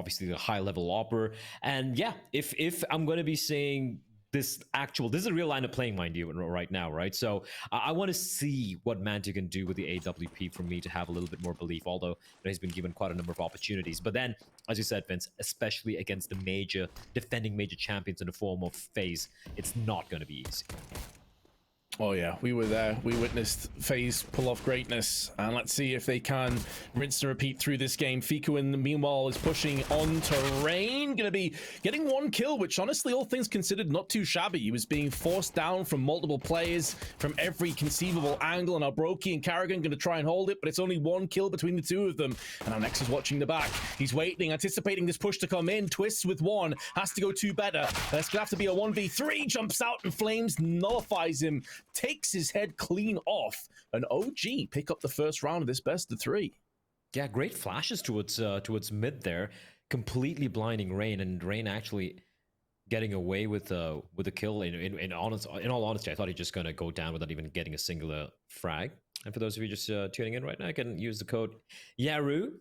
obviously the high level AWPer. And yeah, if I'm going to be seeing this is a real line of playing, mind you, right now, right? So I want to see what Mantu can do with the AWP for me to have a little bit more belief, although he's been given quite a number of opportunities. But then, as you said, Vince, especially against the defending major champions in the form of FaZe, it's not going to be easy. Oh yeah, we were there. We witnessed FaZe pull off greatness, and let's see if they can rinse and repeat through this game. Fiku, in the meanwhile, is pushing on terrain, gonna be getting one kill, which honestly, all things considered, not too shabby. He was being forced down from multiple players from every conceivable angle, and Albroki and Karrigan gonna try and hold it, but it's only one kill between the two of them. And our Nex is watching the back. He's waiting, anticipating this push to come in. Twists with one, has to go two better. That's gonna have to be a 1v3. Jumps out and Flames nullifies him. Takes his head clean off, and OG pick up the first round of this best of 3. Yeah, great flashes towards mid there, completely blinding Rain, and Rain actually getting away with a kill. In all honesty, I thought he's just gonna go down without even getting a singular frag. And for those of you just tuning in right now, you can use the code YARU.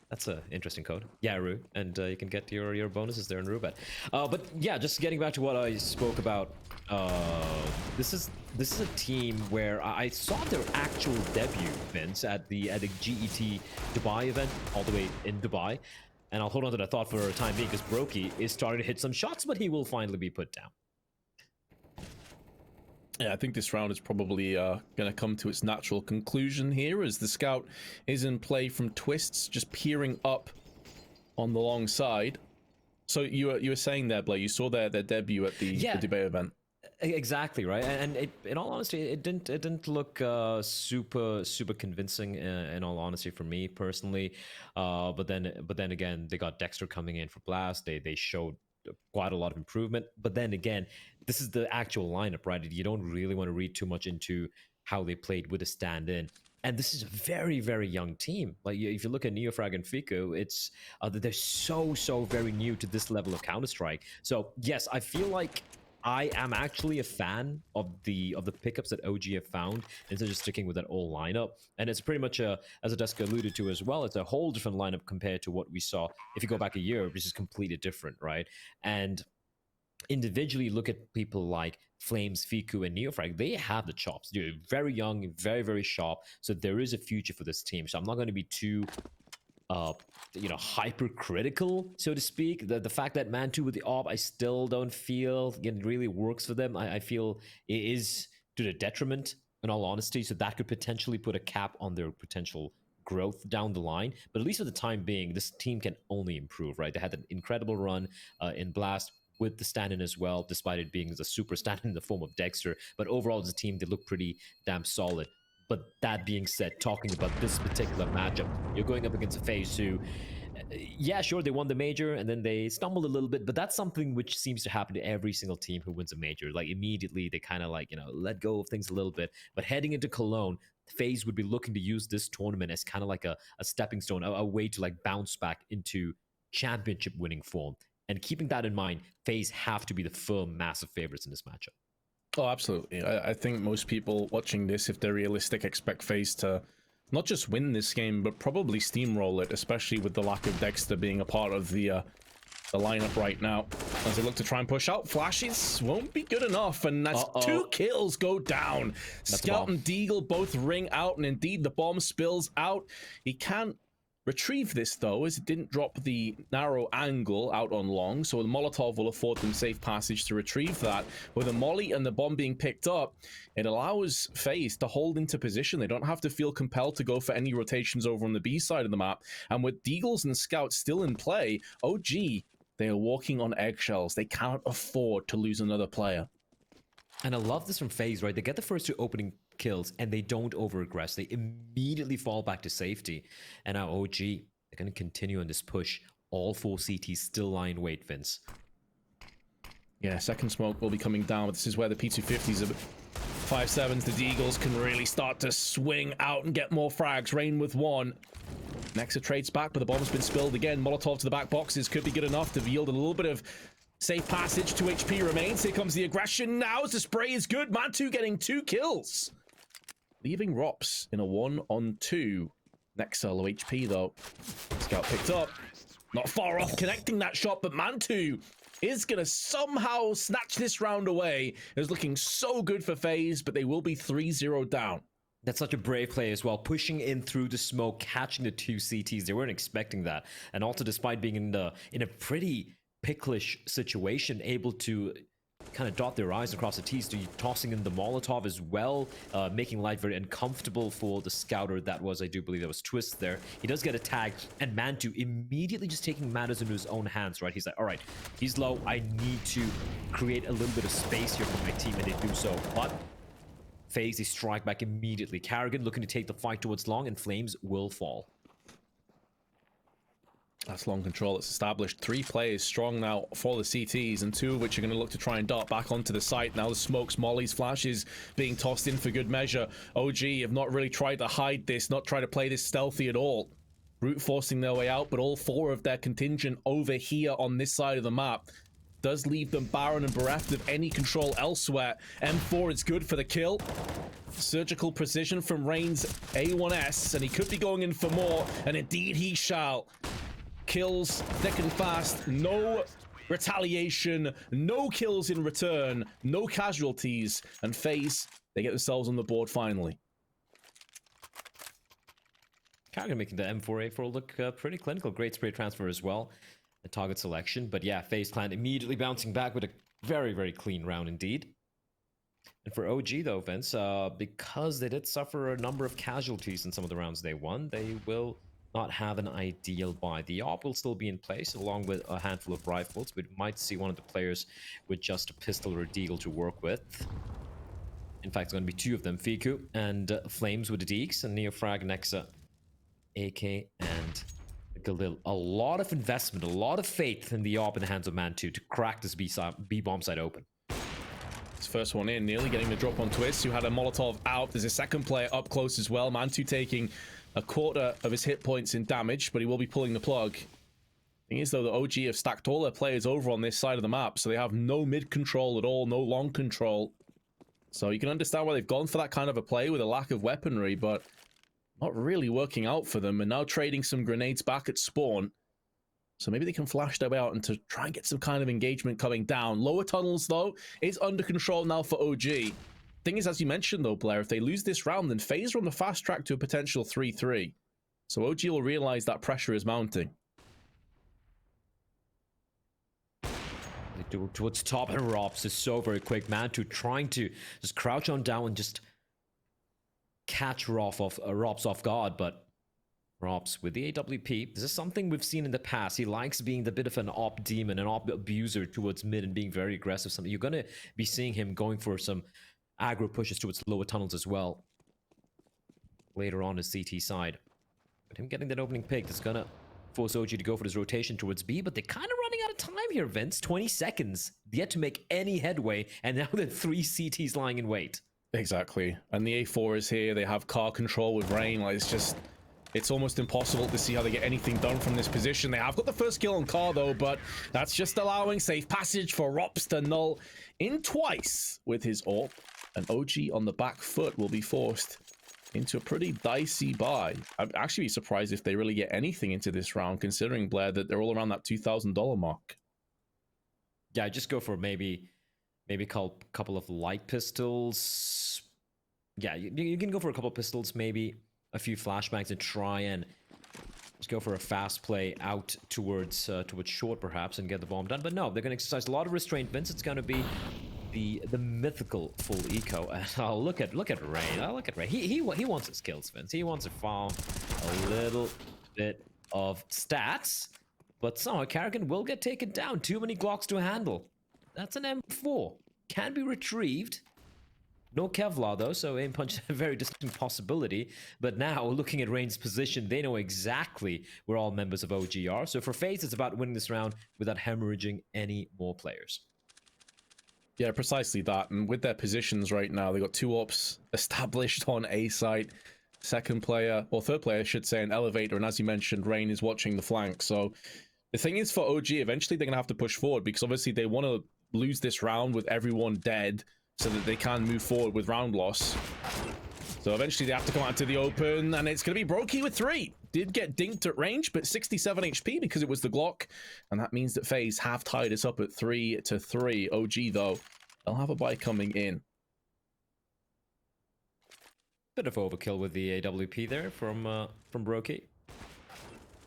That's an interesting code, YARU, and you can get your bonuses there in Roobet. But yeah, just getting back to what I spoke about. This is a team where I saw their actual debut, Vince, at the GET Dubai event, all the way in Dubai. And I'll hold on to that thought for a time being, because Brokey is starting to hit some shots, but he will finally be put down. Yeah, I think this round is probably going to come to its natural conclusion here, as the scout is in play from Twists, just peering up on the long side. So you were saying there, Blair, you saw their debut at the Dubai event. Exactly, right. And in all honesty, it didn't look super convincing, in all honesty, for me personally. But then again, they got Dexter coming in for Blast. They showed quite a lot of improvement. But then again, this is the actual lineup, right? You don't really want to read too much into how they played with a stand-in. And this is a very, very young team. Like, if you look at Neofrag and Fiku, it's they're so very new to this level of Counter-Strike. So yes, I feel like I am actually a fan of the pickups that OG have found, instead of just sticking with that old lineup. And it's pretty much as Adeska alluded to as well, it's a whole different lineup compared to what we saw if you go back a year, which is completely different, right? And individually, look at people like Flames, Fiku, and Neofrag. They have the chops. They're very young, very sharp. So there is a future for this team. So I'm not going to be too hypercritical, so to speak. The fact that Mantu with the AWP, I still don't feel it really works for them. I feel it is to the detriment, in all honesty. So that could potentially put a cap on their potential growth down the line. But at least for the time being, this team can only improve, right? They had an incredible run in Blast with the stand-in as well, despite it being a super stand-in in the form of Dexter. But overall, as a team, they look pretty damn solid. But that being said, talking about this particular matchup, you're going up against a FaZe who, yeah, sure, they won the major and then they stumbled a little bit, but that's something which seems to happen to every single team who wins a major. Like, immediately they kind of let go of things a little bit. But heading into Cologne, FaZe would be looking to use this tournament as kind of like a stepping stone, a way to bounce back into championship winning form. And keeping that in mind, FaZe have to be the firm, massive favorites in this matchup. Oh, absolutely. I think most people watching this, if they're realistic, expect FaZe to not just win this game, but probably steamroll it, especially with the lack of Dexter being a part of the lineup right now. As they look to try and push out, flashes won't be good enough, and that's 2 kills go down. Scout and Deagle both ring out, and indeed the bomb spills out. He can't retrieve this, though, as it didn't drop the narrow angle out on long, so the Molotov will afford them safe passage to retrieve that. With the molly and the bomb being picked up, it allows FaZe to hold into position. They don't have to feel compelled to go for any rotations over on the B side of the map. And with Deagles and Scouts still in play, OG, they are walking on eggshells. They can't afford to lose another player. And I love this from FaZe, right? They get the first 2 opening kills and they don't over-aggress. They immediately fall back to safety. And now OG, they're going to continue on this push. All 4 CTs still lie in wait, Vince. Yeah, second smoke will be coming down, but this is where the P250s are. 5-7s, the Deagles can really start to swing out and get more frags. Rain with 1. Nexa trades back, but the bomb's been spilled again. Molotov to the back boxes could be good enough to yield a little bit of safe passage. 2 HP remains. Here comes the aggression now. The spray is good. Mantu getting 2 kills, leaving Rops in a 1-on-2. Nexa low HP though. Scout picked up. Not far off connecting that shot, but Mantu is going to somehow snatch this round away. It was looking so good for FaZe, but they will be 3-0 down. That's such a brave play as well, pushing in through the smoke, catching the 2 CTs. They weren't expecting that. And also, despite being in a pretty picklish situation, able to kind of dot their eyes across the T's, tossing in the Molotov as well, making life very uncomfortable for the scouter. That was, I do believe, that was Twist there. He does get a tag, and Mantu immediately just taking matters into his own hands, right? He's like, all right, he's low. I need to create a little bit of space here for my team, and they do so. But FaZe, they strike back immediately. Karrigan looking to take the fight towards long, and Flames will fall. That's long control. It's established. 3 players strong now for the CTs, and 2 of which are going to look to try and dart back onto the site. Now the smokes, mollies, flashes being tossed in for good measure. OG have not really tried to hide this, not try to play this stealthy at all. Brute forcing their way out, but all 4 of their contingent over here on this side of the map does leave them barren and bereft of any control elsewhere. M4 is good for the kill. Surgical precision from Reigns A1S, and he could be going in for more, and indeed he shall. Kills thick and fast, no retaliation, no kills in return, no casualties, and FaZe, they get themselves on the board finally. Karrigan making the M4A4 look pretty clinical. Great spray transfer as well. The target selection, but yeah, FaZe Clan immediately bouncing back with a very, very clean round indeed. And for OG though, Vince, because they did suffer a number of casualties in some of the rounds they won, they will not have an ideal buy. The AWP will still be in place along with a handful of rifles, but we might see one of the players with just a pistol or a deagle to work with. In fact, it's going to be 2 of them, Fiku and Flames with the Deeks, and Neofrag, Nexa, AK, and Galil. A lot of investment, a lot of faith in the AWP in the hands of Mantu to crack this B-bomb side open. His first one in, nearly getting the drop on Twist, who had a Molotov out. There's a second player up close as well. Mantu taking a quarter of his hit points in damage, but he will be pulling the plug. Thing is, though, the OG have stacked all their players over on this side of the map, so they have no mid control at all, no long control. So you can understand why they've gone for that kind of a play with a lack of weaponry, but not really working out for them. And now trading some grenades back at spawn. So maybe they can flash their way out and to try and get some kind of engagement coming down. Lower tunnels, though, is under control now for OG. Thing is, as you mentioned, though, Blair, if they lose this round, then FaZe are on the fast track to a potential 3-3. So OG will realize that pressure is mounting. They do towards top, and Robs is so very quick. Mantu trying to just crouch on down and just catch Robs off guard, but Robs with the AWP. This is something we've seen in the past. He likes being the bit of an op demon, an op abuser towards mid and being very aggressive. Something you're going to be seeing him going for some aggro pushes towards lower tunnels as well later on his CT side. But him getting that opening pick, that's gonna force OG to go for this rotation towards B, but they're kind of running out of time here, Vince. 20 seconds yet to make any headway, and now there are 3 CTs lying in wait. Exactly, and the A4 is here. They have car control with Rain. Like, it's almost impossible to see how they get anything done from this position. They have got the first kill on car, though, but that's just allowing safe passage for Rops to null in twice with his AWP. And OG on the back foot will be forced into a pretty dicey buy. I'd actually be surprised if they really get anything into this round, considering, Blair, that they're all around that $2,000 mark. Yeah, just go for maybe a couple of light pistols. Yeah, you can go for a couple of pistols, maybe a few flashbangs, and try and just go for a fast play out towards short, perhaps, and get the bomb done. But no, they're going to exercise a lot of restraint, Vince. It's going to be the mythical full eco. And oh, look at Ray. Oh, look at Ray. He wants his kills, Vince. He wants to farm a little bit of stats, but somehow Karrigan will get taken down. Too many Glocks to handle. That's an M4. Can be retrieved. No Kevlar though, so aim punch is a very distinct possibility. But now, looking at Rain's position, they know exactly where all members of OG are. So for FaZe, it's about winning this round without hemorrhaging any more players. Yeah, precisely that. And with their positions right now, they got 2 AWPs established on A site. Second player, or third player, I should say, an elevator. And as you mentioned, Rain is watching the flank. So the thing is, for OG, eventually they're going to have to push forward, because obviously they want to lose this round with everyone dead so that they can move forward with round loss. So eventually they have to come out to the open, and it's going to be Brokey with 3. did get dinked at range, but 67 HP because it was the Glock. And that means that FaZe have tied us up at 3-3. OG, though, they'll have a buy coming in. Bit of overkill with the AWP there from Brokey.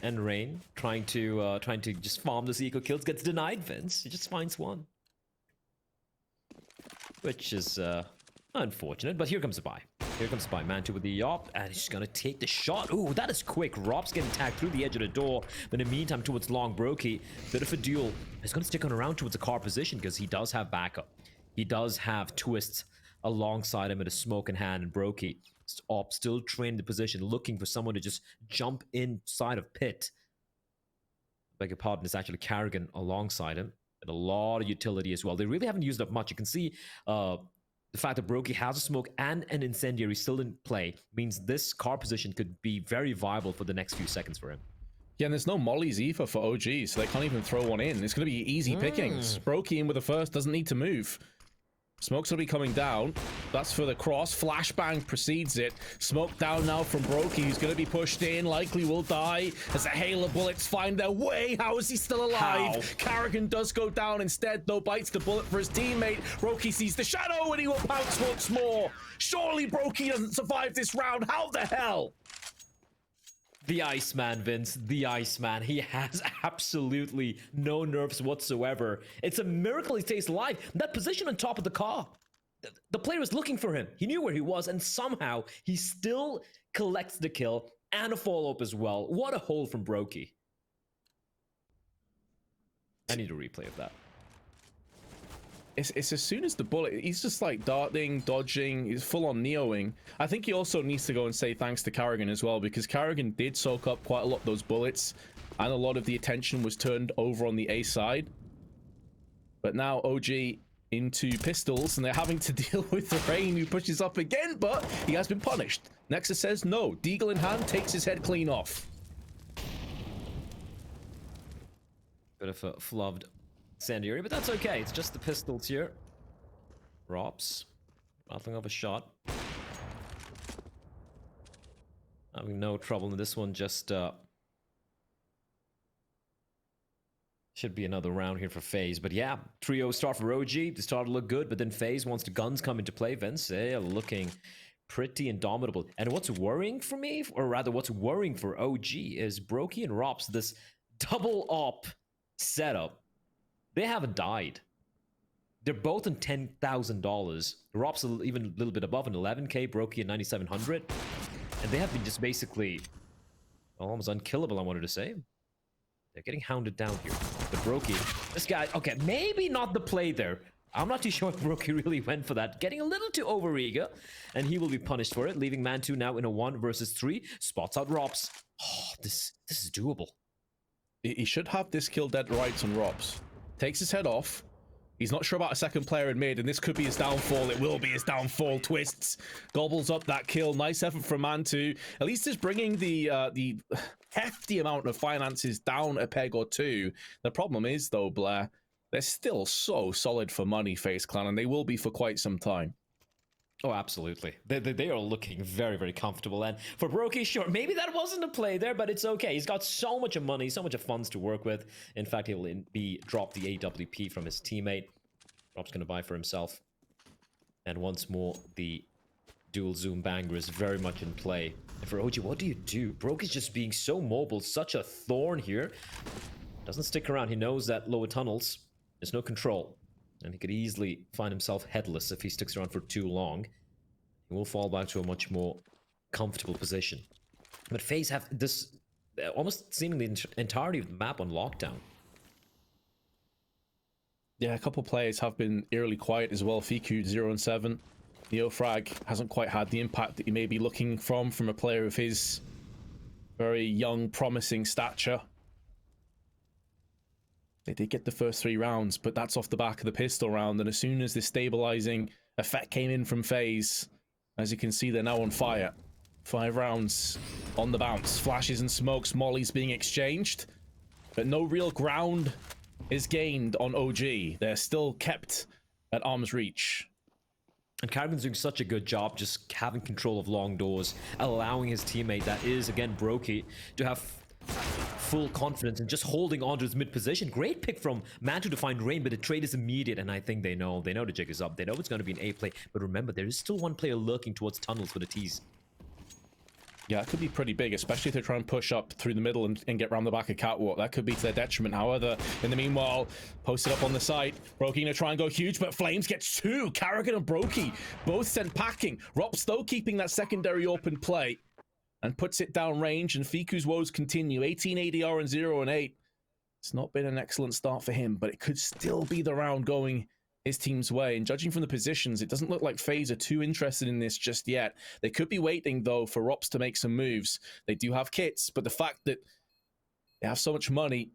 And Rain trying to just farm those eco kills, gets denied. Vince, he just finds one, which is unfortunate. But here comes the buy. Here comes the buy. Mantu with the op, and he's gonna take the shot. Ooh, that is quick. Rob's getting tagged through the edge of the door. But in the meantime, towards long Brokey, bit of a duel. He's gonna stick on around towards the car position because he does have backup. He does have Twist alongside him with a smoke in hand, and Brokey op still trained in the position, looking for someone to just jump inside of pit. Beg your pardon, it's actually Karrigan alongside him, and a lot of utility as well. They really haven't used up much. You can see the fact that Brokey has a smoke and an incendiary still in play means this car position could be very viable for the next few seconds for him. Yeah, and there's no mollies either for OG, so they can't even throw one in. It's going to be easy pickings. Brokey in with the first, doesn't need to move. Smoke's going to be coming down. That's for the cross. Flashbang precedes it. Smoke down now from Brokey, who's going to be pushed in. Likely will die as a hail of bullets find their way. How is he still alive? Karrigan does go down instead, though. Bites the bullet for his teammate. Brokey sees the shadow and he will pounce once more. Surely Brokey doesn't survive this round. How the hell? The Iceman, Vince. The Iceman. He has absolutely no nerves whatsoever. It's a miracle he stays alive. That position on top of the car. The player was looking for him. He knew where he was, and somehow he still collects the kill and a follow-up as well. What a hole from Brokey. I need a replay of that. It's as soon as the bullet, he's just like darting, dodging, he's full on neoing. I think he also needs to go and say thanks to Karrigan as well, because Karrigan did soak up quite a lot of those bullets, and a lot of the attention was turned over on the A side. But now OG into pistols, and they're having to deal with the Rain, who pushes up again, but he has been punished. Nexus says no. Deagle in hand, takes his head clean off. Bit of a flubbed incendiary, but that's okay. It's just the pistols here. Robs. Nothing of a shot. Having no trouble in this one, just should be another round here for FaZe. But yeah, 3-0 start for OG. They started to look good, but then FaZe, once the guns come into play, Vince, they are looking pretty indomitable. And what's worrying for me, or rather what's worrying for OG, is Brokey and Robs, this double op setup. They haven't died. They're both in $10,000. Rob's even a little bit above an 11K, Brokey at 9,700. And they have been just basically almost unkillable, I wanted to say. They're getting hounded down here. But Brokey, this guy, okay, maybe not the play there. I'm not too sure if Brokey really went for that. Getting a little too overeager, and he will be punished for it, leaving Mantu now in a 1 versus 3. Spots out Robs. Oh, this is doable. He should have this kill dead rights on Robs. Takes his head off. He's not sure about a second player in mid, and this could be his downfall. It will be his downfall. Twists, gobbles up that kill. Nice effort from Mantu. At least he's bringing the hefty amount of finances down a peg or two. The problem is, though, Blair, they're still so solid for money, FaZe Clan, and they will be for quite some time. Oh, absolutely. They are looking very, very comfortable. And for Brokey, sure, maybe that wasn't a play there, but it's okay. He's got so much of money, so much of funds to work with. In fact, he will be dropped the AWP from his teammate. Rob's going to buy for himself. And once more, the dual zoom banger is very much in play. And for OG, what do you do? Brokey's just being so mobile, such a thorn here. Doesn't stick around. He knows that lower tunnels, there's no control. And he could easily find himself headless if he sticks around for too long. He will fall back to a much more comfortable position. But FaZe have this almost seemingly entirety of the map on lockdown. Yeah, a couple players have been eerily quiet as well. Fiku 0-7. Neofrag hasn't quite had the impact that you may be looking from a player of his very young, promising stature. They did get the first 3 rounds, but that's off the back of the pistol round. And as soon as the stabilizing effect came in from FaZe, as you can see, they're now on fire. 5 rounds on the bounce. Flashes and smokes, mollies being exchanged. But no real ground is gained on OG. They're still kept at arm's reach. And Carrigan's doing such a good job just having control of long doors, allowing his teammate, that is, again, Brokey, to have full confidence and just holding on to his mid position. Great pick from Mantu to find Rain, but the trade is immediate, and I think they know the jig is up. They know it's going to be an A play, but remember, there is still one player lurking towards tunnels for the T's. Yeah, it could be pretty big, especially if they try and push up through the middle and get around the back of Catwalk. That could be to their detriment. However, in the meanwhile, posted up on the side, Brokey gonna try and go huge, but Flames gets two. Carrigan and Brokey both sent packing. Rops, though, keeping that secondary open play and puts it down range, and Fiku's woes continue. 18 ADR and 0 and 8. It's not been an excellent start for him, but it could still be the round going his team's way. And judging from the positions, it doesn't look like FaZe are too interested in this just yet. They could be waiting, though, for Rops to make some moves. They do have kits, but the fact that they have so much money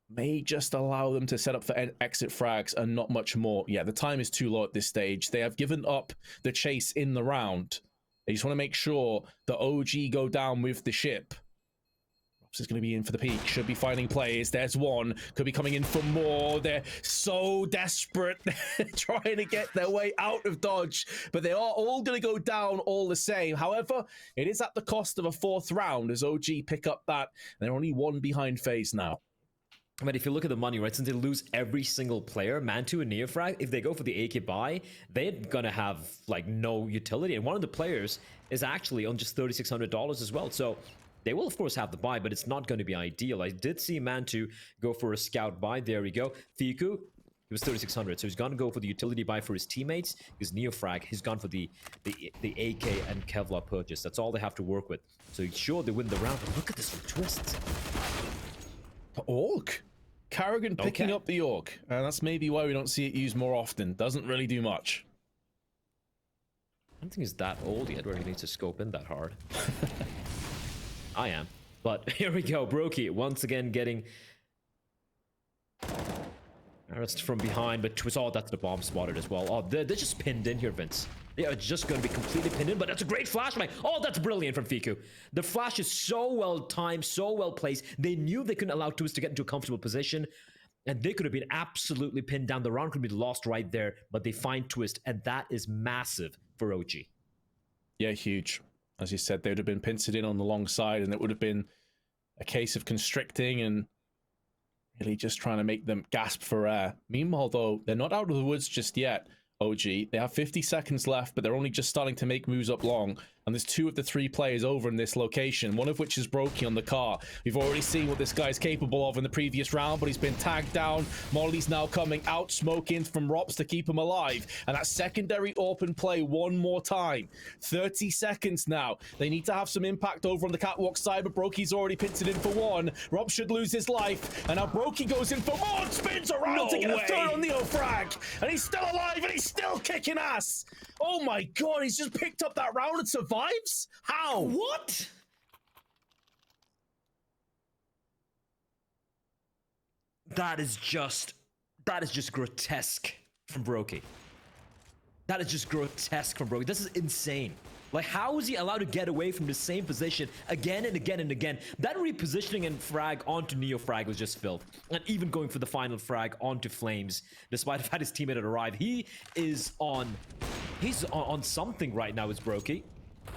may just allow them to set up for exit frags and not much more. Yeah, the time is too low at this stage. They have given up the chase in the round. They just want to make sure the OG go down with the ship. Is going to be in for the peak, should be finding plays. There's one, could be coming in for more. They're so desperate trying to get their way out of dodge, but they are all going to go down all the same. However, it is at the cost of a 4th round as OG pick up that, and they're only 1 behind FaZe now. But if you look at the money, right, since they lose every single player, Mantu and Neofrag, if they go for the AK buy, they're going to have, like, no utility. And one of the players is actually on just $3,600 as well. So they will, of course, have the buy, but it's not going to be ideal. I did see Mantu go for a scout buy. There we go. Fiku, he was 3,600, so he's going to go for the utility buy for his teammates. His Neofrag, he's gone for the AK and Kevlar purchase. That's all they have to work with. So sure, they win the round, but look at this twist. Orc. Carrigan picking up the Orc. And that's maybe why we don't see it used more often. Doesn't really do much. I don't think he's that old yet where he needs to scope in that hard. I am. But here we go. Brokey once again getting arrested from behind, but Twist. Oh, that's the bomb spotted as well. Oh, they're just pinned in here, Vince. They are just going to be completely pinned in, but that's a great flashbang. Oh, that's brilliant from Fiku. The flash is so well timed, so well placed. They knew they couldn't allow Twist to get into a comfortable position, and they could have been absolutely pinned down. The round could be lost right there, but they find Twist, and that is massive for OG. Yeah, huge. As you said, they would have been pincered in on the long side, and it would have been a case of constricting and really just trying to make them gasp for air. Meanwhile, though, they're not out of the woods just yet, OG. They have 50 seconds left, but they're only just starting to make moves up long. And there's 2 of the 3 players over in this location, one of which is Brokey on the car. We've already seen what this guy's capable of in the previous round, but he's been tagged down. Molly's now coming out, smoking from Rops to keep him alive. And that secondary open play one more time. 30 seconds now. They need to have some impact over on the catwalk side, but Brokey's already pincered in for 1. Rops should lose his life. And now Brokey goes in for more and spins around to get a 3rd on the Neofrag. And he's still alive and he's still kicking ass. Oh my god, he's just picked up that round and survives? How? What? That is just grotesque from Brokey. That is just grotesque from Brokey. This is insane. Like, how is he allowed to get away from the same position again and again and again? That repositioning and frag onto Neofrag was just filth. And even going for the final frag onto Flames, despite the fact his teammate had arrived. He's on something right now, is Brokey.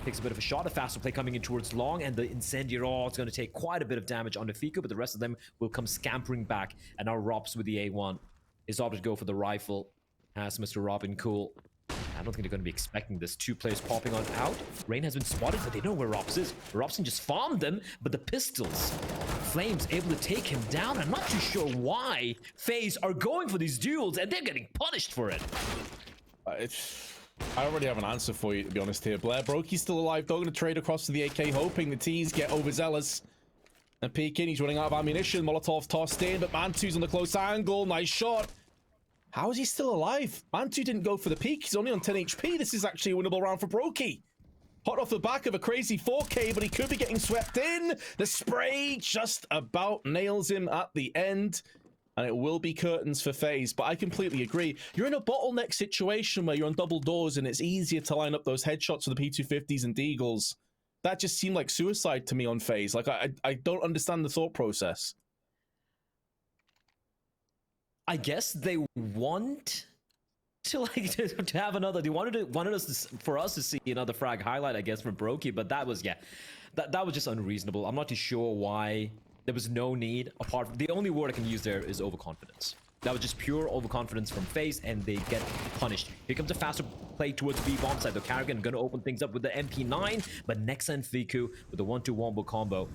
Takes a bit of a shot, a faster play coming in towards long, and the Incendiary, it's going to take quite a bit of damage onto Fiku, but the rest of them will come scampering back. And now Rops with the A1 is opted to go for the rifle. Has Mr. Robin cool. I don't think they're going to be expecting this. 2 players popping on out. Rain has been spotted, but they know where Rops is. Robson just farmed them, but the pistols. Flames able to take him down. I'm not too sure why FaZe are going for these duels, and they're getting punished for it. I don't really have an answer for you, to be honest here. Blair, Brokey's still alive, though, going to trade across to the AK, hoping the T's get overzealous. And peeking, he's running out of ammunition. Molotov tossed in, but Mantu's on the close angle. Nice shot. How is he still alive? Mantu didn't go for the peak. He's only on 10 HP. This is actually a winnable round for Brokey. Hot off the back of a crazy 4K, but he could be getting swept in. The spray just about nails him at the end. And it will be curtains for FaZe, but I completely agree. You're in a bottleneck situation where you're on double doors and it's easier to line up those headshots with the P250s and Deagles. That just seemed like suicide to me on FaZe. Like, I don't understand the thought process. I guess they want to like to have another. They wanted us for us to see another frag highlight, I guess, from Brokey, but that was that was just unreasonable. I'm not too sure why there was no need. Apart from, the only word I can use there is overconfidence. That was just pure overconfidence from Faze, and they get punished. Here comes a faster play towards B bomb side. The Karrigan gonna open things up with the MP9, but Nexa and Fiku with the 1-2 wombo combo,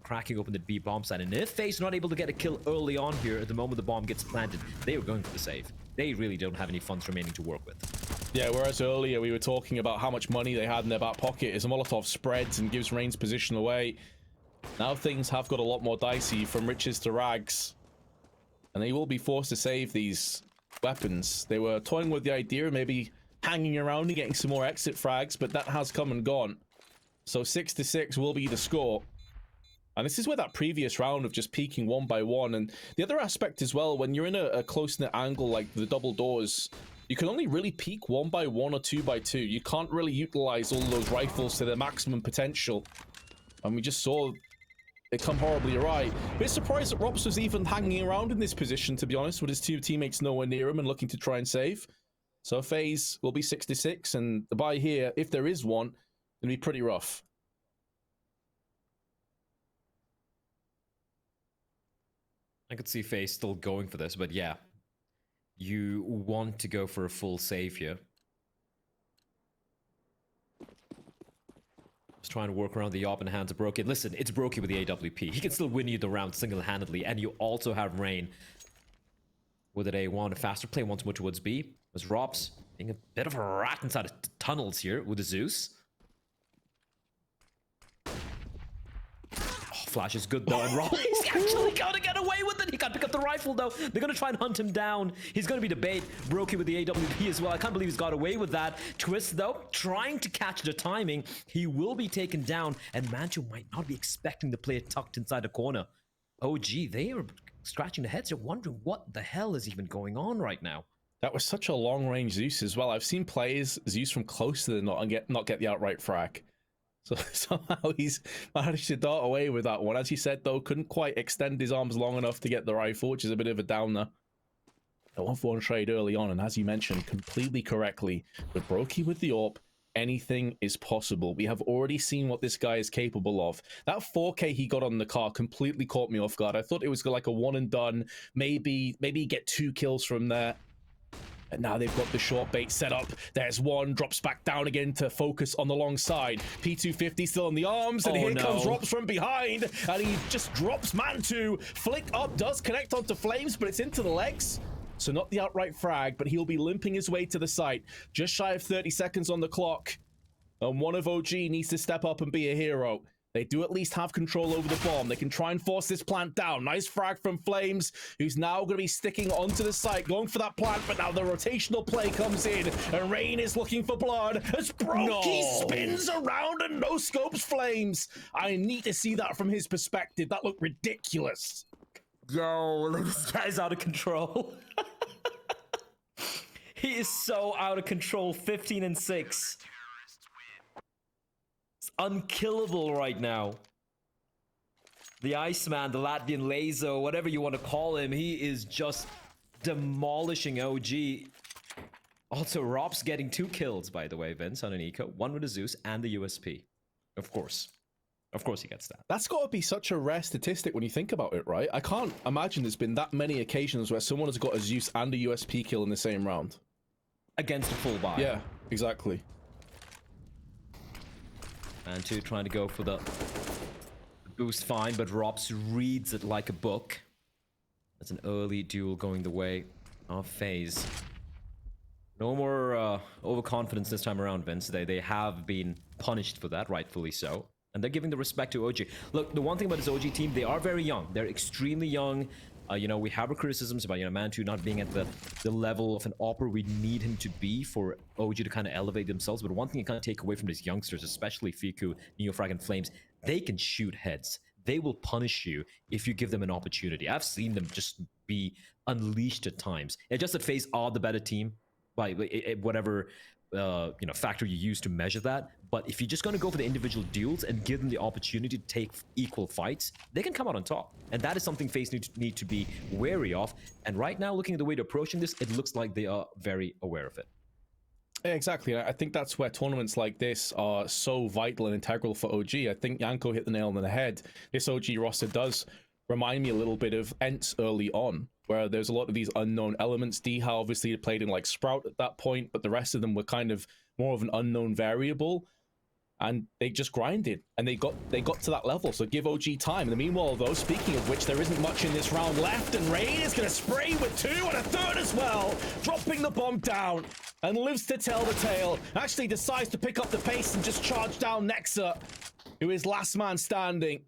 cracking open the B bomb side. And if Faze not able to get a kill early on here, at the moment the bomb gets planted, they were going for the save. They really don't have any funds remaining to work with. Yeah, whereas earlier we were talking about how much money they had in their back pocket as a Molotov spreads and gives Rain's position away. Now things have got a lot more dicey, from riches to rags. And they will be forced to save these weapons. They were toying with the idea of maybe hanging around and getting some more exit frags, but that has come and gone. So 6-6 will be the score. And this is where that previous round of just peeking one by one. And the other aspect as well, when you're in a close-knit angle like the double doors, you can only really peek 1 by 1 or 2 by 2. You can't really utilize all those rifles to their maximum potential. And we just saw it come horribly awry. Bit surprised that Rops was even hanging around in this position, to be honest, with his two teammates nowhere near him and looking to try and save. So Faze will be 6-6, and the buy here, if there is one, will be pretty rough. I could see Faze still going for this, but yeah, you want to go for a full save here. Just trying to work around the op in the hands of Brokey. Listen, it's Brokey with the AWP. He can still win you the round single-handedly, and you also have Rain with an A1, a faster play once more towards B. Was Rops being a bit of a rat inside of tunnels here with the Zeus. Flash is good though, and Robbie's actually gonna get away with it. He can't pick up the rifle though. They're gonna try and hunt him down. He's gonna be the bait. Brokey with the AWP as well. I can't believe he's got away with that. Twist though, trying to catch the timing. He will be taken down, and Manchu might not be expecting the player tucked inside the corner. Oh gee, they are scratching their heads. They're wondering what the hell is even going on right now. That was such a long-range Zeus as well. I've seen players Zeus from close to the knot and not get the outright frag. So somehow he's managed to dart away with that one. As you said, though, couldn't quite extend his arms long enough to get the rifle, which is a bit of a downer. A 1-for-1 trade early on, and as you mentioned completely correctly, with Brokey with the AWP, anything is possible. We have already seen what this guy is capable of. That 4K he got on the car completely caught me off guard. I thought it was like a one and done, maybe get 2 kills from there. And now they've got the short bait set up. There's one, drops back down again to focus on the long side. P250 still in the arms, and here comes Rops from behind, and he just drops Mantu. Flick up, does connect onto Flames, but it's into the legs. So not the outright frag, but he'll be limping his way to the site. Just shy of 30 seconds on the clock. And one of OG needs to step up and be a hero. They do at least have control over the bomb. They can try and force this plant down. Nice frag from Flames, who's now going to be sticking onto the site, going for that plant, but now the rotational play comes in, and Rain is looking for blood as Brokey spins around and no-scopes Flames. I need to see that from his perspective. That looked ridiculous. Yo, this guy's out of control. He is so out of control, 15-6. Unkillable right now. The Iceman, the Latvian Lazo, whatever you want to call him, he is just demolishing OG. Also, Rob's getting 2 kills, by the way, Vince, on an eco. One with the Zeus and the USP. Of course. Of course he gets that. That's got to be such a rare statistic when you think about it, right? I can't imagine there's been that many occasions where someone has got a Zeus and a USP kill in the same round. Against a full buy. Yeah, exactly. And 2 trying to go for the boost fine, but Rops reads it like a book. That's an early duel going the way of Faze. No more overconfidence this time around, Vince. They have been punished for that, rightfully so. And they're giving the respect to OG. Look, the one thing about this OG team, they are very young. They're extremely young. You know, we have our criticisms about, Mantu not being at the level of an opera we need him to be for OG to kind of elevate themselves. But one thing you can't take away from these youngsters, especially Fiku, Neofrag, and Flames, they can shoot heads. They will punish you if you give them an opportunity. I've seen them just be unleashed at times. It's just that Faze are the better team by whatever factor you use to measure that. But if you're just going to go for the individual duels and give them the opportunity to take equal fights, they can come out on top. And that is something FaZe need to be wary of. And right now, looking at the way they're approaching this, it looks like they are very aware of it. Yeah, exactly. I think that's where tournaments like this are so vital and integral for OG. I think Yanko hit the nail on the head. This OG roster does remind me a little bit of ENT's early on, where there's a lot of these unknown elements. Deha obviously played in like Sprout at that point, but the rest of them were kind of more of an unknown variable. And they just grinded, and they got to that level. So give OG time. In the meanwhile, though, speaking of which, there isn't much in this round left, and Rain is going to spray with 2 and a third as well, dropping the bomb down, and lives to tell the tale. Actually decides to pick up the pace and just charge down Nexa, who is last man standing.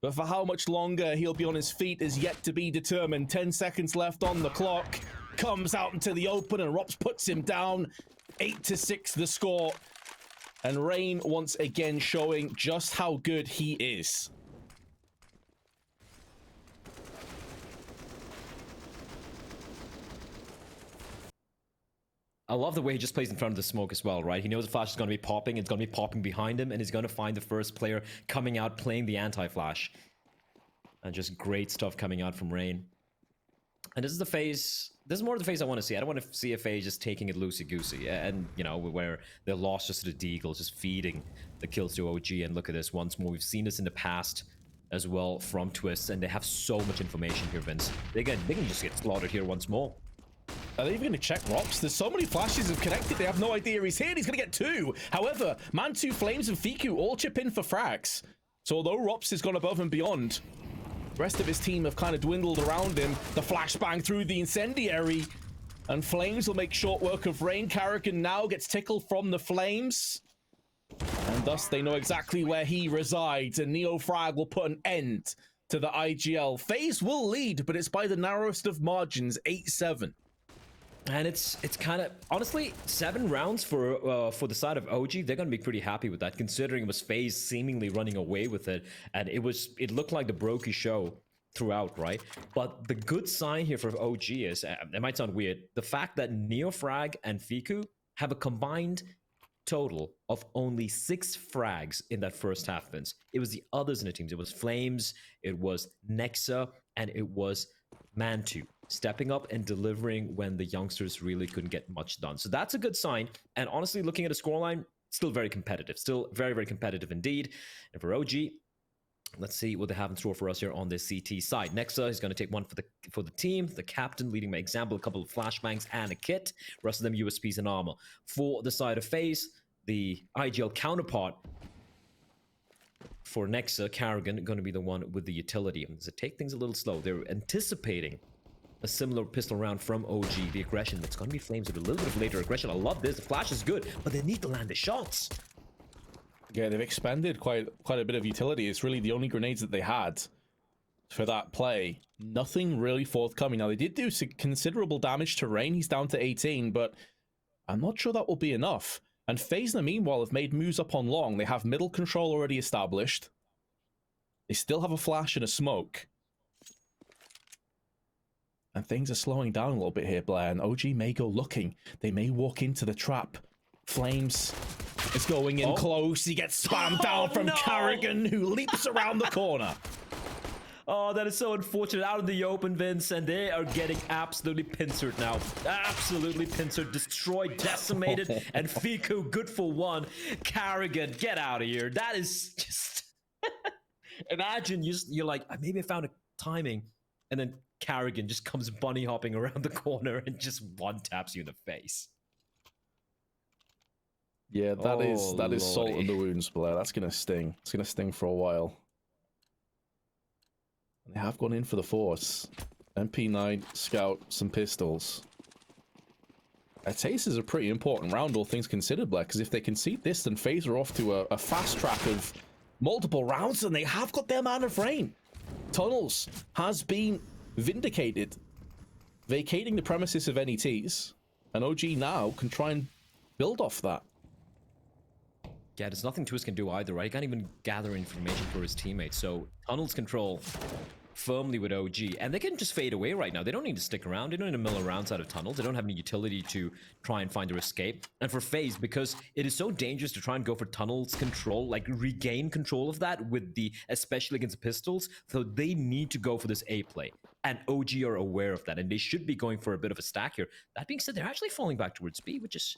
But for how much longer he'll be on his feet is yet to be determined. 10 seconds left on the clock. Comes out into the open, and Rops puts him down. 8-6 the score. And Rain once again showing just how good he is. I love the way he just plays in front of the smoke as well, right? He knows the flash is going to be popping. It's going to be popping behind him, and he's going to find the first player coming out playing the anti-flash. And just great stuff coming out from Rain. And this is the phase. This is more of the phase I want to see. I don't want to see a phase just taking it loosey-goosey. And, you know, where they're lost just to the Deagle, just feeding the kills to OG. And look at this once more. We've seen this in the past as well from Twists. And they have so much information here, Vince. They can just get slaughtered here once more. Are they even going to check Rops? There's so many flashes have connected. They have no idea he's here. He's going to get 2. However, Mantu, Flames, and Fiku all chip in for frags. So although Rops has gone above and beyond, the rest of his team have kind of dwindled around him. The flashbang through the incendiary. And Flames will make short work of Rain. Karrigan now gets tickled from the Flames. And thus they know exactly where he resides. And NeoFrag will put an end to the IGL. FaZe will lead, but it's by the narrowest of margins, 8-7. And it's kind of, honestly, 7 rounds for the side of OG. They're going to be pretty happy with that, considering it was FaZe seemingly running away with it. And it looked like the Brokey show throughout, right? But the good sign here for OG is, it might sound weird, the fact that NeoFrag and Fiku have a combined total of only 6 frags in that first half, Vince. It was the others in the teams. It was Flames, it was Nexa, and it was Mantu stepping up and delivering when the youngsters really couldn't get much done. So that's a good sign. And honestly, looking at a scoreline, still very competitive. Still very, very competitive indeed. And for OG, let's see what they have in store for us here on this CT side. Nexa is going to take one for the team. The captain leading by example, a couple of flashbangs and a kit. Rest of them USPs and armor. For the side of FaZe, the IGL counterpart for Nexa, Karrigan, going to be the one with the utility. So take things a little slow. They're anticipating a similar pistol round from OG. The aggression, it's going to be Flames with a little bit of later aggression. I love this. The flash is good, but they need to land the shots. Yeah, they've expended quite a bit of utility. It's really the only grenades that they had for that play. Nothing really forthcoming. Now, they did do considerable damage to Rain. He's down to 18, but I'm not sure that will be enough. And FaZe, in the meanwhile, have made moves up on long. They have middle control already established. They still have a flash and a smoke. And things are slowing down a little bit here, Blair. And OG may go looking. They may walk into the trap. Flames is going in close. He gets spammed down from Karrigan, who leaps around the corner. Oh, that is so unfortunate. Out in the open, Vince, and they are getting absolutely pincered now. Absolutely pincered, destroyed, decimated, and Fiku, good for 1. Karrigan, get out of here. That is just... Imagine you're like, maybe I found a timing, and then Karrigan just comes bunny hopping around the corner and just one-taps you in the face. Yeah, that is salt in the wounds, Blair. That's going to sting. It's going to sting for a while. They have gone in for the Force. MP9, Scout, some pistols. A taste is a pretty important round, all things considered, Blair, because if they concede this, then FaZe are off to a fast track of multiple rounds, and they have got their man of rain. Tunnels has been vindicated, vacating the premises of NETs, and OG now can try and build off that. Yeah, there's nothing Twist can do either, right? He can't even gather information for his teammates. So Tunnel's control firmly with OG, and they can just fade away right now. They don't need to stick around. They don't need to mill around side of tunnels. They don't have any utility to try and find their escape. And for Faze, because it is so dangerous to try and go for tunnels control, like regain control of that with the, especially against pistols, so they need to go for this A play. And OG are aware of that, and they should be going for a bit of a stack here. That being said, they're actually falling back towards B, which is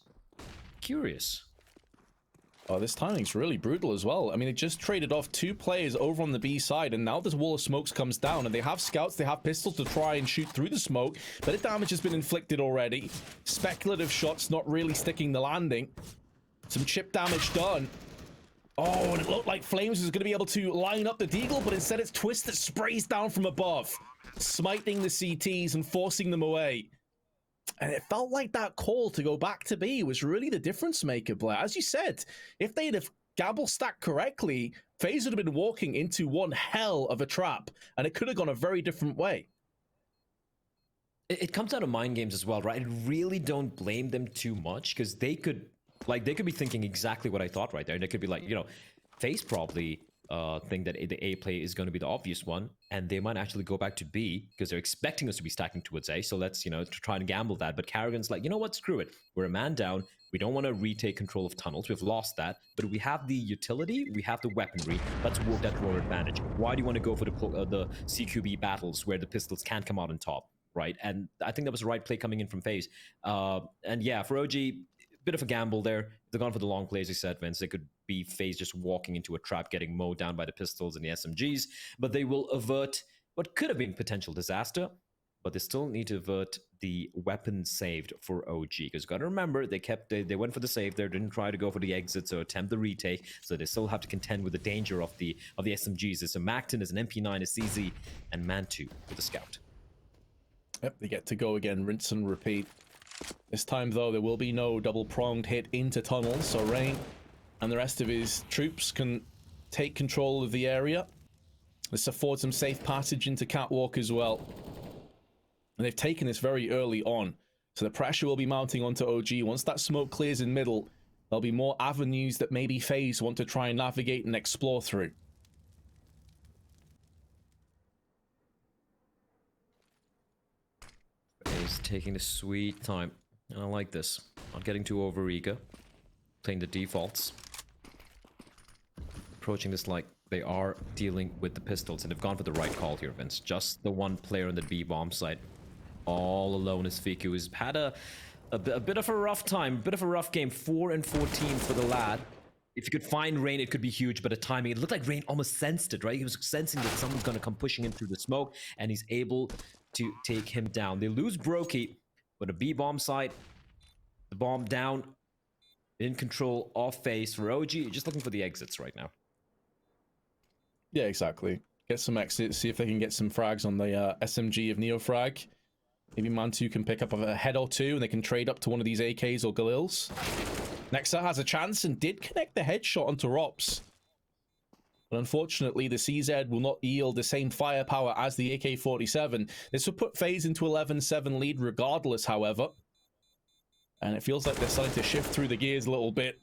curious. Oh, this timing's really brutal as well. I mean, it just traded off 2 players over on the B side, and now this wall of smokes comes down, and they have scouts, they have pistols to try and shoot through the smoke. Bit of damage has been inflicted already. Speculative shots not really sticking the landing. Some chip damage done. Oh, and it looked like Flames was going to be able to line up the Deagle, but instead it's Twist that sprays down from above, smiting the CTs and forcing them away. And it felt like that call to go back to B was really the difference maker, Blair. As you said, if they'd have gamble stacked correctly, FaZe would have been walking into one hell of a trap, and it could have gone a very different way. It comes out of mind games as well, right? I really don't blame them too much, because they could be thinking exactly what I thought right there. And they could be like, you know, FaZe probably think that the A play is going to be the obvious one, and they might actually go back to B because they're expecting us to be stacking towards A. So let's, you know, to try and gamble that. But Karrigan's like, you know what, screw it. We're a man down. We don't want to retake control of tunnels. We've lost that, but we have the utility. We have the weaponry. Let's work that to our advantage. Why do you want to go for the CQB battles where the pistols can't come out on top, right? And I think that was the right play coming in from FaZe. And yeah, for OG, bit of a gamble there. They're gone for the long plays, he said, Vince. They could be FaZe just walking into a trap, getting mowed down by the pistols and the SMGs, but they will avert what could have been potential disaster, but they still need to avert the weapon saved for OG. Because you got to remember, they went for the save there, didn't try to go for the exits or attempt the retake, so they still have to contend with the danger of the SMGs. There's a Macton, there's an MP9, a CZ, and Mantu with the scout. Yep, they get to go again, rinse and repeat. This time, though, there will be no double-pronged hit into tunnels, so Rain and the rest of his troops can take control of the area. This affords them safe passage into Catwalk as well. And they've taken this very early on, so the pressure will be mounting onto OG. Once that smoke clears in middle, there'll be more avenues that maybe FaZe want to try and navigate and explore through. He's taking the sweet time. I like this. Not getting too overeager. Playing the defaults. Approaching this like they are dealing with the pistols, and they've gone for the right call here, Vince. Just the one player on the B bomb site. All alone is Fiku, who's had a bit of a rough time, a bit of a rough game. 4 and 14 for the lad. If you could find Rain, it could be huge, but the timing, it looked like Rain almost sensed it, right? He was sensing that someone's going to come pushing in through the smoke, and he's able to take him down. They lose Brokey, but a B bomb site, the bomb down, in control of FaZe for OG. Just looking for the exits right now. Yeah, exactly. Get some exits, see if they can get some frags on the SMG of Neofrag. Maybe Mantu can pick up a head or two, and they can trade up to one of these AKs or Galils. Nexa has a chance and did connect the headshot onto Rops. But unfortunately, the CZ will not yield the same firepower as the AK-47. This will put FaZe into 11-7 lead regardless, however. And it feels like they're starting to shift through the gears a little bit.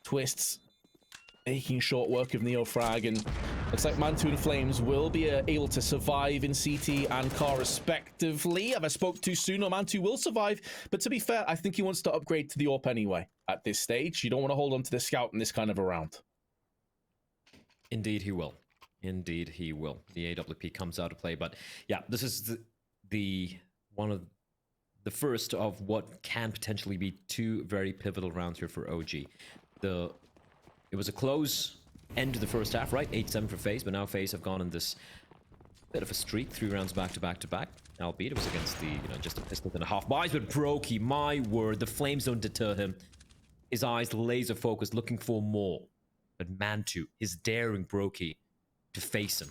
Twists making short work of Neofrag, and looks like Mantu and Flames will be able to survive in CT and car respectively. Have I spoke too soon? Or Mantu will survive, but to be fair, I think he wants to upgrade to the AWP anyway at this stage. You don't want to hold on to the scout in this kind of a round. Indeed he will. Indeed he will. The AWP comes out to play, but yeah, this is the one of the first of what can potentially be 2 very pivotal rounds here for OG. It was a close end to the first half, right? 8-7 for FaZe, but now FaZe have gone on this bit of a streak, 3 rounds back to back to back. Albeit it was against the, you know, just a pistol and a half buys, but Brokey, my word, the flames don't deter him. His eyes laser focused, looking for more. But Mantu is daring Brokey to face him.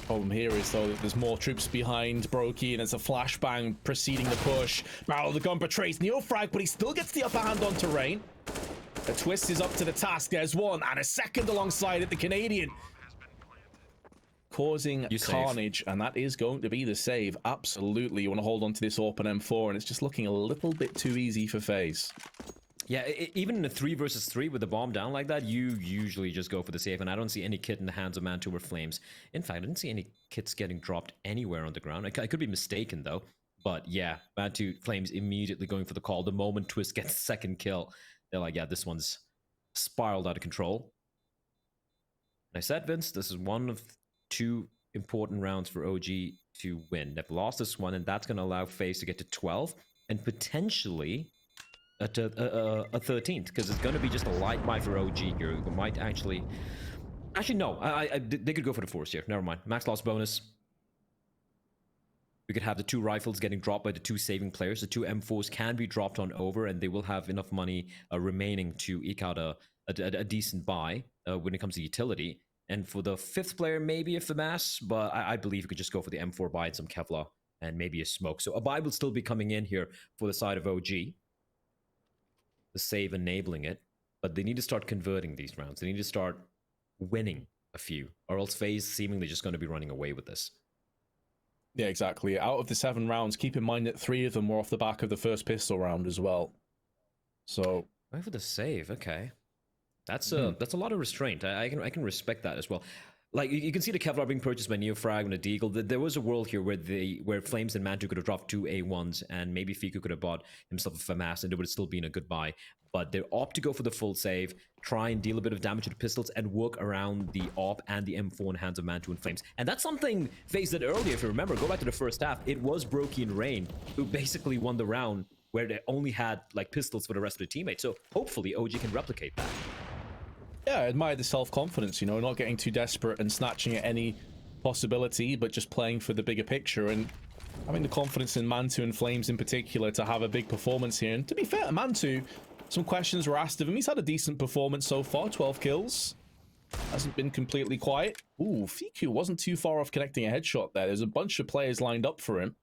Problem here is, though, that there's more troops behind Brokey, and it's a flashbang preceding the push. Barrel of the gun betrays Neofrag, but he still gets the upper hand onto Rain. The Twist is up to the task. There's one, and a second alongside it, the Canadian. Causing carnage, and that is going to be the save. Absolutely, you want to hold on to this open M4, and it's just looking a little bit too easy for FaZe. Yeah, even in a 3 versus 3 with the bomb down like that, you usually just go for the save, and I don't see any kit in the hands of Mantu or Flames. In fact, I didn't see any kits getting dropped anywhere on the ground. I could be mistaken, though. But yeah, Mantu, Flames immediately going for the call. The moment Twist gets second kill, they're like, yeah, this one's spiraled out of control. And I said, Vince, this is one of 2 important rounds for OG to win. They've lost this one, and that's going to allow Faze to get to 12, and potentially a 13th, because it's going to be just a light buy for OG here. Who might actually no, they could go for the force here. Never mind. Max loss bonus. We could have the 2 rifles getting dropped by the 2 saving players. The 2 M4s can be dropped on over, and they will have enough money remaining to eke out a decent buy when it comes to utility. And for the 5th player, maybe a FAMAS, but I believe you could just go for the M4 buy and some Kevlar and maybe a smoke. So a buy will still be coming in here for the side of OG. The save enabling it, but they need to start converting these rounds. They need to start winning a few, or else Faze seemingly just going to be running away with this. Yeah, exactly. Out of the 7 rounds, keep in mind that 3 of them were off the back of the first pistol round as well. So Wait for the save. Okay, that's a lot of restraint. I can respect that as well. Like, you can see the Kevlar being purchased by Neofrag and a Deagle. There was a world here where Flames and Mantu could have dropped 2 A1s, and maybe Fiku could have bought himself a FAMAS, and it would have still been a good buy. But they opt to go for the full save, try and deal a bit of damage to the pistols, and work around the AWP and the M4 in the hands of Mantu and Flames. And that's something Faze did earlier, if you remember. Go back to the first half. It was Brokey and Rain who basically won the round, where they only had like pistols for the rest of the teammates. So hopefully OG can replicate that. yeah, I admire the self-confidence, you know, not getting too desperate and snatching at any possibility, but just playing for the bigger picture and having the confidence in Mantu and Flames in particular to have a big performance here. And to be fair to Mantu, some questions were asked of him. He's had a decent performance so far, 12 kills. Hasn't been completely quiet. Ooh, Fiku wasn't too far off connecting a headshot there. There's a bunch of players lined up for him.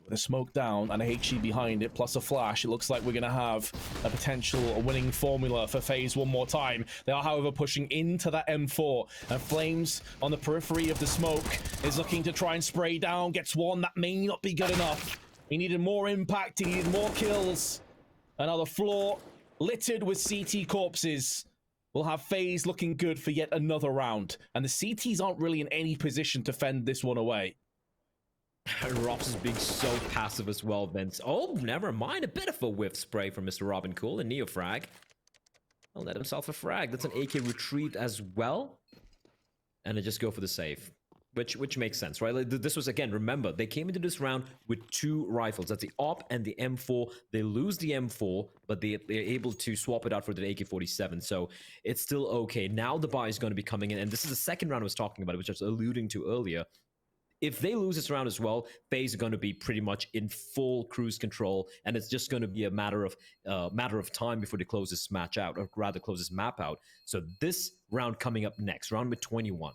With a smoke down and a HE behind it, plus a flash, it looks like we're going to have a potential winning formula for Faze one more time. They are, however, pushing into that M4, and Flames on the periphery of the smoke is looking to try and spray down, gets one. That may not be good enough. He needed more impact, he needed more kills. Another floor littered with CT corpses. We'll have Faze looking good for yet another round, and the CTs aren't really in any position to fend this one away. Rops is being so passive as well, Vince. Oh, never mind. A bit of a whiff spray from Mr. Robin Cool and Neofrag. He'll let himself a frag. That's an AK retrieved as well. And they just go for the save. Which makes sense, right? Like, this was, again, remember, they came into this round with 2 rifles. That's the AWP and the M4. They lose the M4, but they're able to swap it out for the AK-47. So it's still okay. Now the buy is going to be coming in. And this is the second round I was talking about, which I was alluding to earlier. If they lose this round as well, Faze is going to be pretty much in full cruise control, and it's just going to be a matter of time before they close this match out, or rather close this map out. So this round coming up next, round with 21,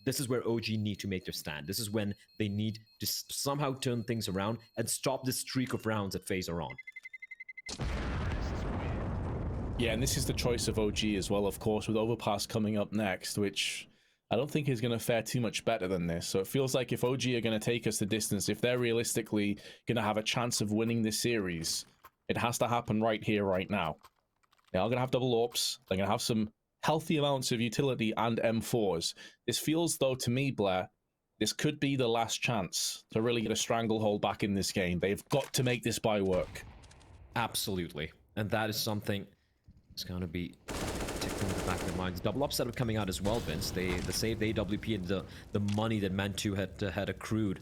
this is where OG need to make their stand. This is when they need to somehow turn things around and stop this streak of rounds that Faze are on. Yeah, and this is the choice of OG as well, of course, with Overpass coming up next, which I don't think is going to fare too much better than this. So it feels like if OG are going to take us the distance, if they're realistically going to have a chance of winning this series, it has to happen right here, right now. They are going to have double AWPs. They're going to have some healthy amounts of utility and M4s. This feels, though, to me, Blair, this could be the last chance to really get a stranglehold back in this game. They've got to make this buy work. Absolutely. And that is something that's going to be in the back of their minds. Double up setup coming out as well, Vince. The save the AWP and the money that Mantu had accrued,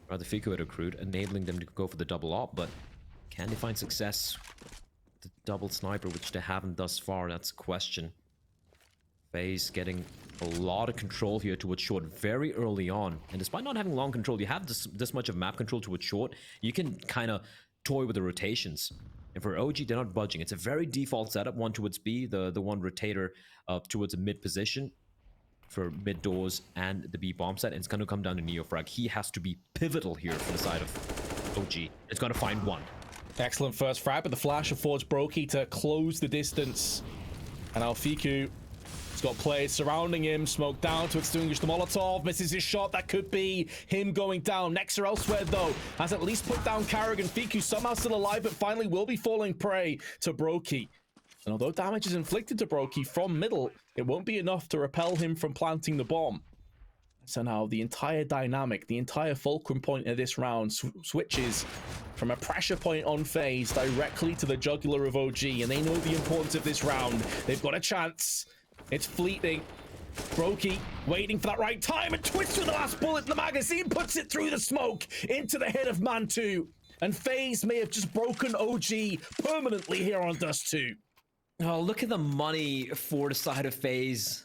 or the Fiku had accrued, enabling them to go for the double op. But can they find success? The double sniper, which they haven't thus far. That's a question. Faze getting a lot of control here towards short very early on, and despite not having long control, you have this much of map control towards short. You can kind of toy with the rotations. And for OG, they're not budging. It's a very default setup, one towards B, the one rotator towards a mid position for mid doors and the B bomb set. And it's going to come down to Neofrag. He has to be pivotal here for the side of OG. It's going to find one. Excellent first frag, but the flash affords Brokey to close the distance. And Alfiku He's got players surrounding him. Smoke down to extinguish the Molotov. Misses his shot. That could be him going down. Nexa elsewhere, though, has at least put down Karrigan. Fiku somehow still alive, but finally will be falling prey to Brokey. And although damage is inflicted to Brokey from middle, it won't be enough to repel him from planting the bomb. So now the entire dynamic, the entire fulcrum point of this round switches from a pressure point on Faze directly to the jugular of OG, and they know the importance of this round. They've got a chance. It's fleeting. Brokey waiting for that right time and twists with the last bullet in the magazine, puts it through the smoke into the head of Man2. And Faze may have just broken OG permanently here on Dust 2. Oh, look at the money for the side of Faze.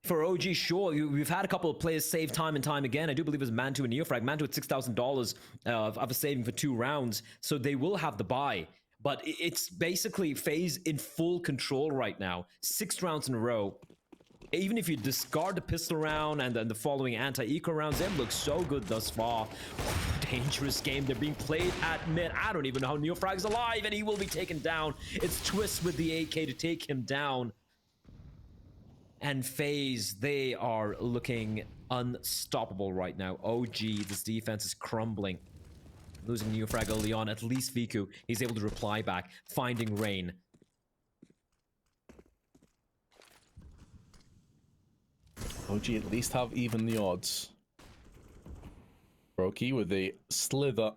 For OG, sure, we've had a couple of players save time and time again. I do believe it was Man2 and Neofrag. Man2 at $6,000 of a saving for 2 rounds, so they will have the buy. But it's basically Faze in full control right now. 6 rounds in a row. Even if you discard the pistol round and then the following anti-eco rounds, they look so good thus far. Dangerous game. They're being played at mid. I don't even know how Neofrag's alive, and he will be taken down. It's Twist with the AK to take him down. And Faze, they are looking unstoppable right now. OG, this defense is crumbling. Losing Neofrag early on, at least Viku, he's able to reply back, finding Rain. OG at least have even the odds. Brokey with a slither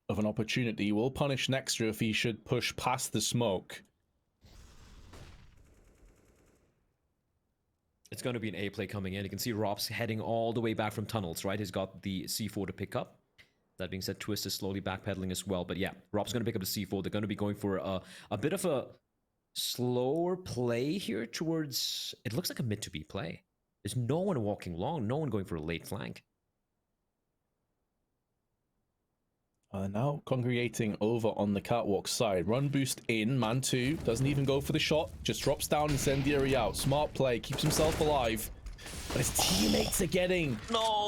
of an opportunity will punish Nexa if he should push past the smoke. It's going to be an A play coming in. You can see Rob's heading all the way back from tunnels, right? He's got the C4 to pick up. That being said, Twist is slowly backpedaling as well. But yeah, Rob's going to pick up the C4. They're going to be going for a bit of a slower play here towards... It looks like a mid to B play. There's no one walking long, no one going for a late flank. Now congregating over on the catwalk side. Run boost in. Man2 doesn't even go for the shot. Just drops down incendiary out. Smart play. Keeps himself alive. But his teammates are getting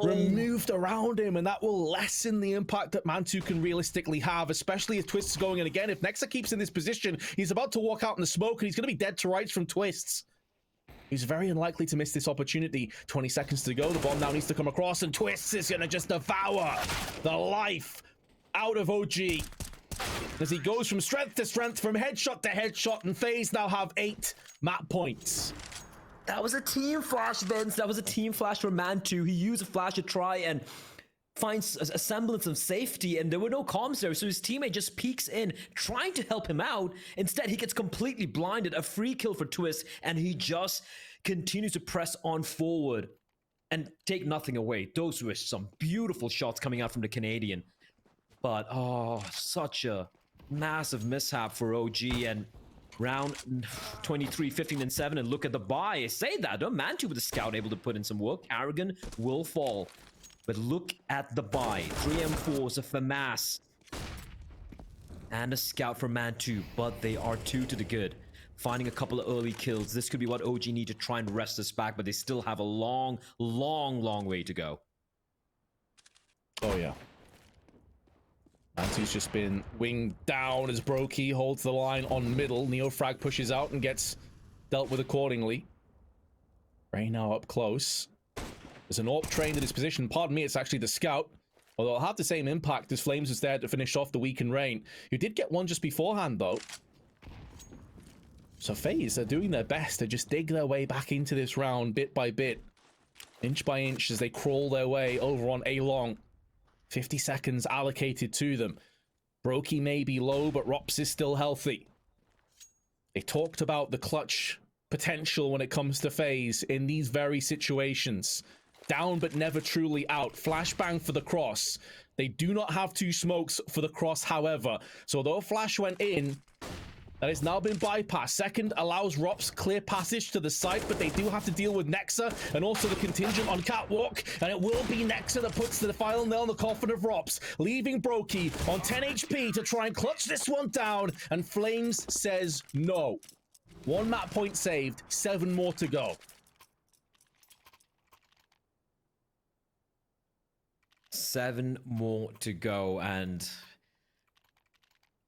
removed around him, and that will lessen the impact that Man2 can realistically have, especially if Twist is going in again. If Nexa keeps in this position, he's about to walk out in the smoke, and he's going to be dead to rights from Twists. He's very unlikely to miss this opportunity. 20 seconds to go. The bomb now needs to come across, and Twists is going to just devour the life out of OG as he goes from strength to strength, from headshot to headshot, and Faze now have 8 map points. That was a team flash, Vince. That was a team flash for Man2. He used a flash to try and find a semblance of safety, and there were no comms there, so his teammate just peeks in, trying to help him out. Instead, he gets completely blinded. A free kill for Twist, and he just continues to press on forward and take nothing away. Those were some beautiful shots coming out from the Canadian. But, oh, such a massive mishap for OG, and round 23, 15, and 7, and look at the buy. I say that, though. Man2 with the scout able to put in some work. Karrigan will fall. But look at the buy. 3 M4s, a FAMAS, and a scout for Man2, but they are 2 to the good. Finding a couple of early kills. This could be what OG need to try and wrest this back, but they still have a long, long, long way to go. Oh, yeah. Man2's just been winged down as Brokey holds the line on middle. Neofrag pushes out and gets dealt with accordingly. Rain now up close. There's an AWP trained in his position. Pardon me, it's actually the scout. Although it'll have the same impact as Flames was there to finish off the weakened Rain. You did get one just beforehand, though. So Faze are doing their best to just dig their way back into this round bit by bit. Inch by inch as they crawl their way over on A long. 50 seconds allocated to them. Brokey may be low, but Rops is still healthy. They talked about the clutch potential when it comes to Faze in these very situations. Down but never truly out. Flashbang for the cross. They do not have 2 smokes for the cross, however. So although flash went in, that has now been bypassed. Second allows Rops clear passage to the site, but they do have to deal with Nexa and also the contingent on catwalk, and it will be Nexa that puts the final nail in the coffin of Rops, leaving Brokey on 10 HP to try and clutch this one down, and Flames says no. 1 map point saved, 7 more to go. 7 more to go, and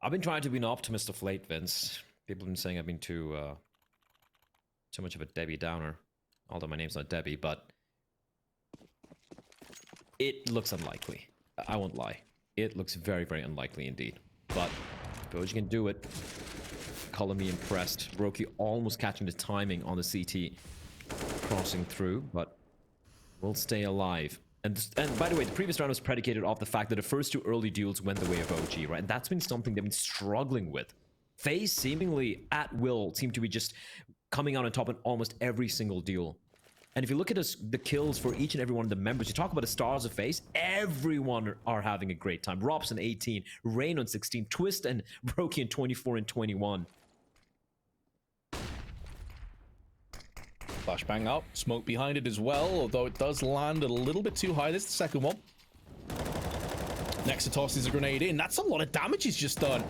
I've been trying to be an optimist of late, Vince. People have been saying I've been too too much of a Debbie Downer. Although my name's not Debbie, but it looks unlikely. I won't lie. It looks very, very unlikely indeed. But Boji can do it. Color me impressed. Brokey almost catching the timing on the CT. Crossing through, but will stay alive. And by the way, the previous round was predicated off the fact that the first 2 early duels went the way of OG, right? And that's been something they've been struggling with. Faze seemingly at will seem to be just coming out on top in almost every single duel. And if you look at the kills for each and every one of the members, you talk about the stars of Faze, everyone are having a great time. Robs on 18, Rain on 16, Twist and Brokey on 24 and 21. Flashbang out, smoke behind it as well, although it does land a little bit too high. This is the second one. Nexa tosses a grenade in. That's a lot of damage he's just done.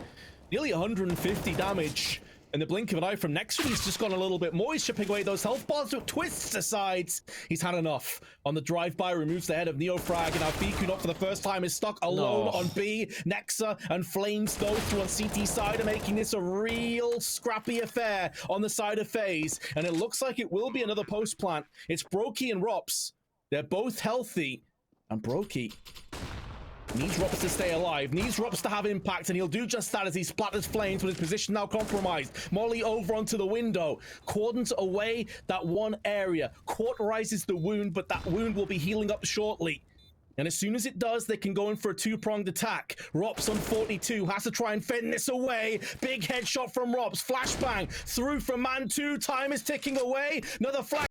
Nearly 150 damage. In the blink of an eye from Nexa, he's just gone a little bit more. He's chipping away those health bars, so twists aside. He's had enough. On the drive-by, removes the head of Neofrag, and now Biku, not for the first time, is stuck alone on B. Nexa and Flames, though, through on CT side, are making this a real scrappy affair on the side of Faze. And it looks like it will be another post-plant. It's Brokey and Rops. They're both healthy. And Brokey needs Rops to stay alive, needs Rops to have impact, and he'll do just that as he splatters Flames with his position now compromised. Molly over onto the window, cordons away that one area, cauterizes the wound, but that wound will be healing up shortly. And as soon as it does, they can go in for a 2-pronged attack. Rops on 42 has to try and fend this away. Big headshot from Rops, flashbang through from man 2, time is ticking away. Another flash.